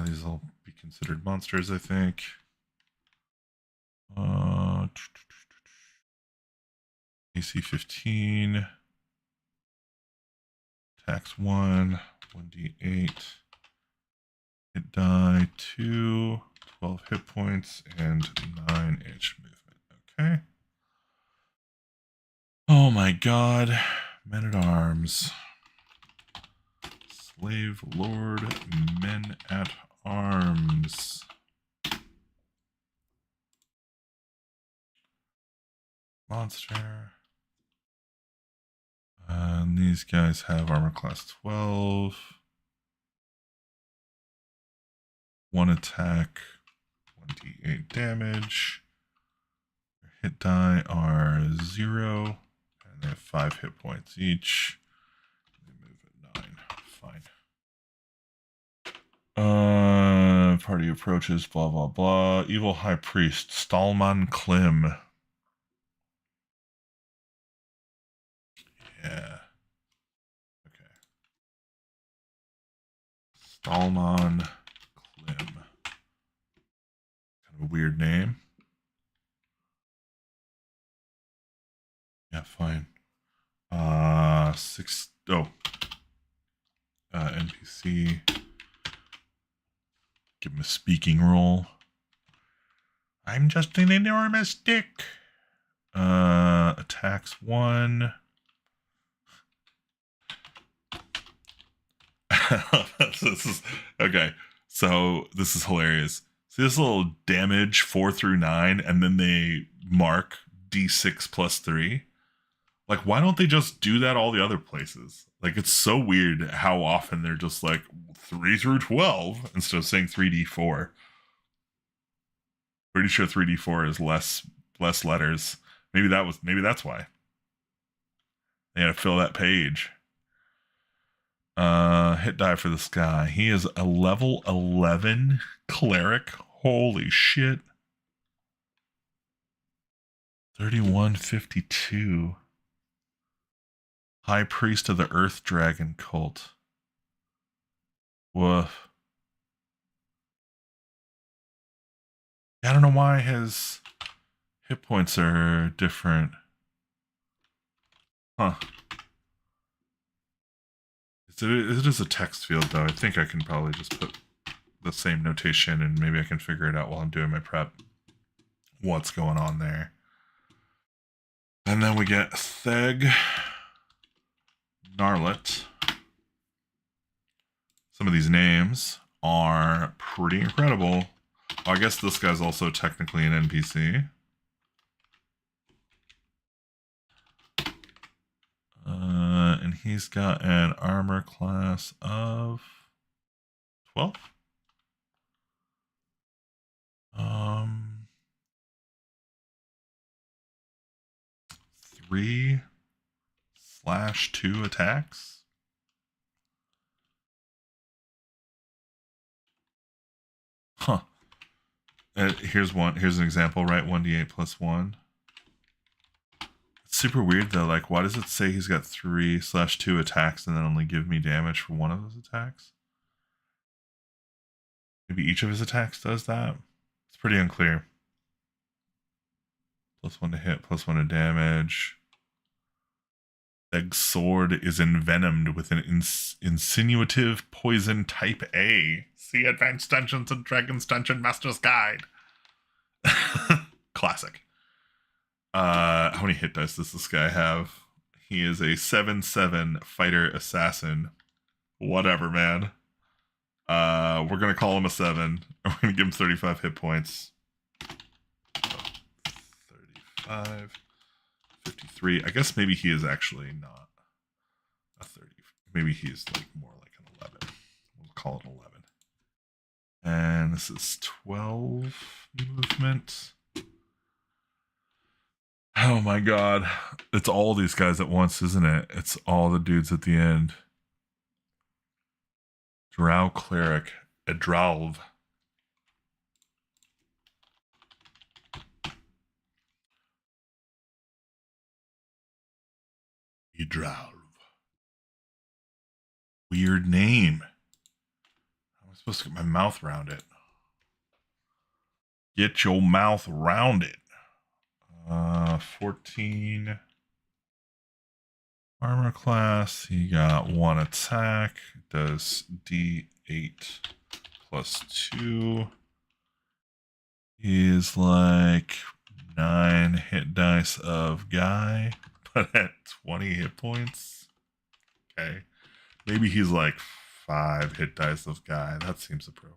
These will be considered monsters, I think. AC 15. Attacks 1. 1d8. Hit die 2. 12 hit points and 9-inch movement. Okay. Oh my god. Men at arms. Slave lord men at arms. Monster. And these guys have armor class 12. 1 attack, 1d8 damage. Their hit die are 0, and they have 5 hit points each. They move at 9. Fine. party approaches, blah, blah, blah. Evil High Priest, Stallman Klim. Yeah. Okay. Stallman Klim. Kind of a weird name. Yeah, fine. NPC. Give him a speaking role. I'm just an enormous dick. Attacks 1. This is okay. So this is hilarious. See this little damage 4 through 9, and then they mark D6 plus 3. Like, why don't they just do that all the other places? Like, it's so weird how often they're just like 3 through 12 instead of saying 3D4. Pretty sure 3D4 is less letters. Maybe that's why. They had to fill that page. Hit die for this guy. He is a level 11 cleric. Holy shit. 3152. High priest of the Earth Dragon cult. Woof. I don't know why his hit points are different. Huh. It is a text field, though. I think I can probably just put the same notation and maybe I can figure it out while I'm doing my prep. What's going on there? And then we get Theg Narlet. Some of these names are pretty incredible. Oh, I guess this guy's also technically an NPC. And he's got an armor class of 12. 3/2 attacks. Huh. Here's an example, right? 1d8 plus 1. It's super weird though. Like, why does it say he's got 3/2 attacks and then only give me damage for one of those attacks? Maybe each of his attacks does that. It's pretty unclear. +1 to hit, +1 to damage. Theg's sword is envenomed with an insinuative poison type A. See Advanced Dungeons and Dragons Dungeon Master's Guide. Classic. How many hit dice does this guy have? He is a 7/7 fighter assassin. Whatever, man. We're gonna call him a 7. We're gonna give him 35 hit points. 35, 53. I guess maybe he is actually not a 30. Maybe he's like more like an 11. We'll call it 11. And this is 12 movement. Oh my god. It's all these guys at once, isn't it? It's all the dudes at the end. Drow Cleric. Edralv. Edralv. Weird name. How am I supposed to get my mouth around it? Get your mouth around it. 14 armor class. He got 1 attack. Does D8 plus 2. He's like 9 hit dice of guy, but at 20 hit points. Okay. Maybe he's like 5 hit dice of guy. That seems appropriate.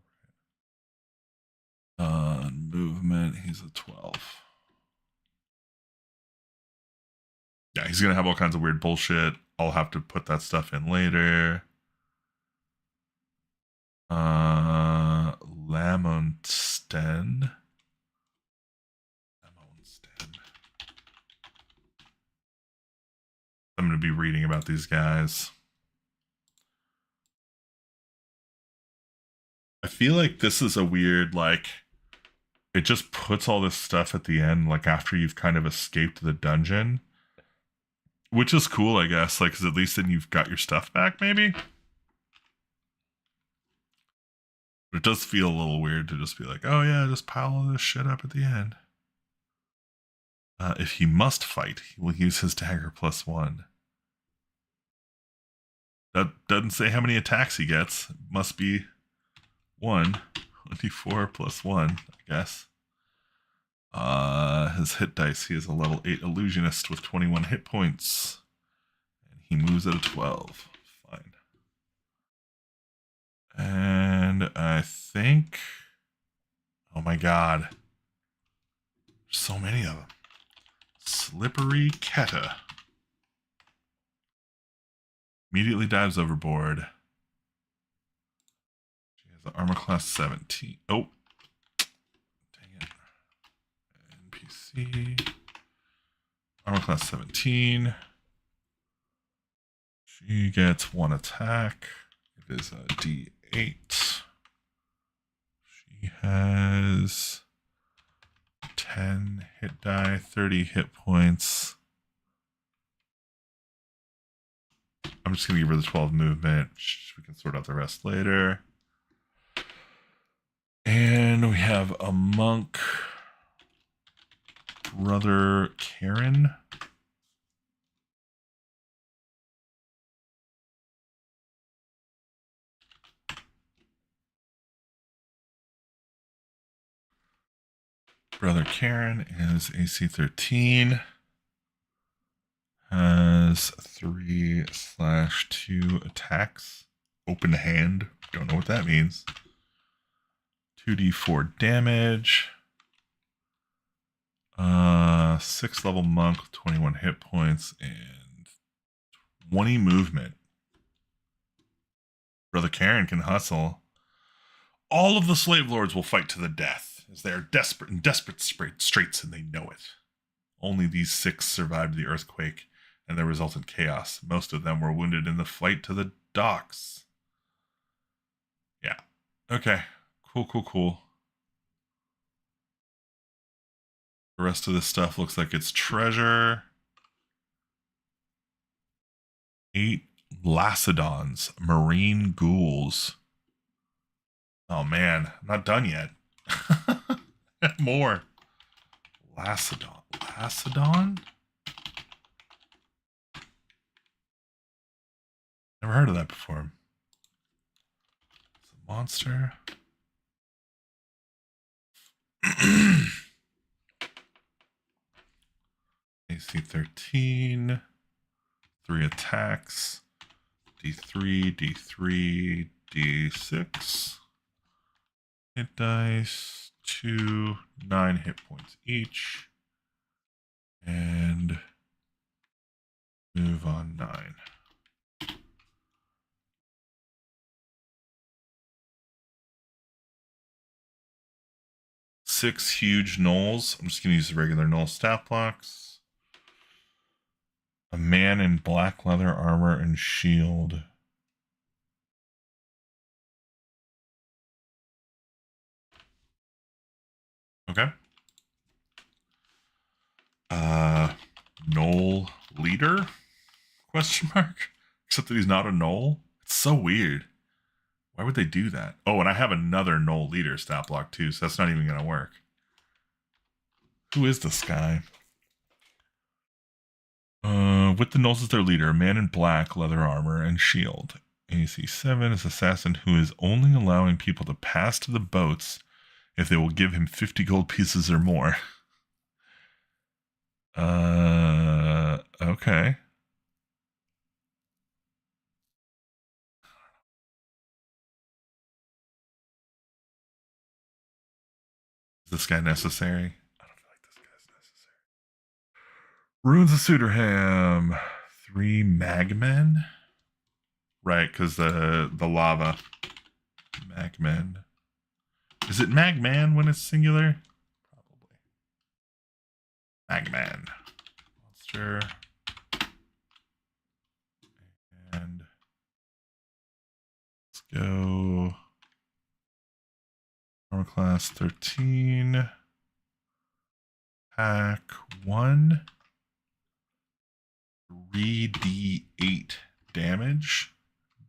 Movement, he's a 12. Yeah, he's gonna have all kinds of weird bullshit. I'll have to put that stuff in later. Lamonsten. I'm gonna be reading about these guys. I feel like this is a weird, like, it just puts all this stuff at the end, like after you've kind of escaped the dungeon, which is cool, I guess. Like, 'cause at least then you've got your stuff back, maybe. But it does feel a little weird to just be like, oh yeah, just pile all this shit up at the end. If he must fight, he will use his dagger +1. That doesn't say how many attacks he gets. It must be 1. 24 + 1, I guess. His hit dice, he is a level 8 illusionist with 21 hit points. And he moves at a 12. Fine. And I think, oh my god, there's so many of them. Slippery Keta. Immediately dives overboard. She has an armor class 17. Oh, dang it. NPC. Armor class 17. She gets 1 attack. It is a D8. She has 10 hit die, 30 hit points. I'm just going to give her the 12 movement. We can sort out the rest later. And we have a monk, Brother Karen. Brother Karen is AC 13. Has 3/2 attacks. Open hand. Don't know what that means. 2d4 damage. 6th level monk with 21 hit points and 20 movement. Brother Karen can hustle. All of the slave lords will fight to the death, as they are desperate straits, and they know it. Only these 6 survived the earthquake and the resultant chaos. Most of them were wounded in the flight to the docks. Yeah. Okay. Cool. The rest of this stuff looks like it's treasure. 8 Lacedons, marine ghouls. Oh man, I'm not done yet. More. Lacedon? Never heard of that before. It's a monster. AC 13. 3 attacks. D3, D3, D6. Hit dice. 2, 9 hit points each. And move on 9. Six huge gnolls. I'm just going to use the regular gnoll stat blocks. A man in black leather armor and shield. Okay. Gnoll leader? Question mark? Except that he's not a gnoll. It's so weird. Why would they do that? Oh, and I have another gnoll leader stat block too, so that's not even going to work. Who is this guy? With the gnolls as their leader, a man in black leather armor and shield. AC 7 is assassin who is only allowing people to pass to the boats if they will give him 50 gold pieces or more. Okay. Is this guy necessary? I don't feel like this guy's necessary. Ruins of Suderham. 3 magmen? Right, because the lava. Magmen. Is it magman when it's singular? Probably. Magman. Monster. And let's go Armor class 13. Pack 1. 3d8 damage.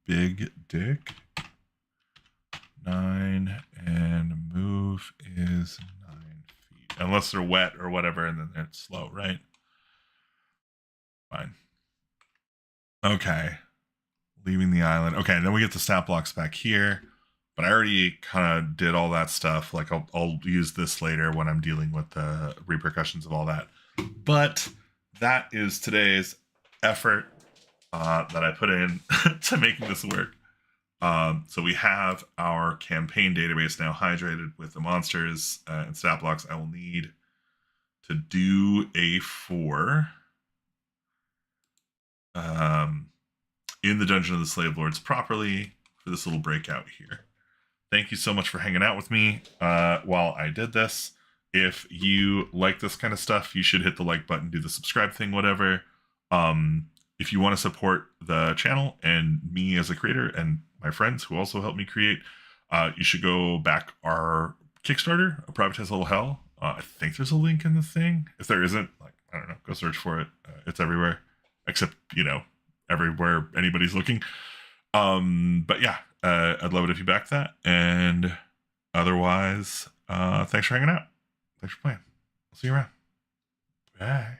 Big dick. 9, and move is 9 feet. Unless they're wet or whatever, and then they're slow, right? Fine. Okay. Leaving the island. Okay, and then we get the stat blocks back here. But I already kind of did all that stuff. Like I'll use this later when I'm dealing with the repercussions of all that. But that is today's effort that I put in to making this work. So we have our campaign database now hydrated with the monsters and stat blocks I will need to do A4 in the Dungeon of the Slave Lords properly for this little breakout here. Thank you so much for hanging out with me while I did this. If you like this kind of stuff, you should hit the like button, do the subscribe thing, whatever. If you want to support the channel and me as a creator and my friends who also helped me create, you should go back our Kickstarter, A Privatized Little Hell. I think there's a link in the thing. If there isn't, like, I don't know, go search for it. It's everywhere, except, you know, everywhere anybody's looking. But yeah, I'd love it if you back that. And otherwise, thanks for hanging out. Thanks for playing. I'll see you around. Bye.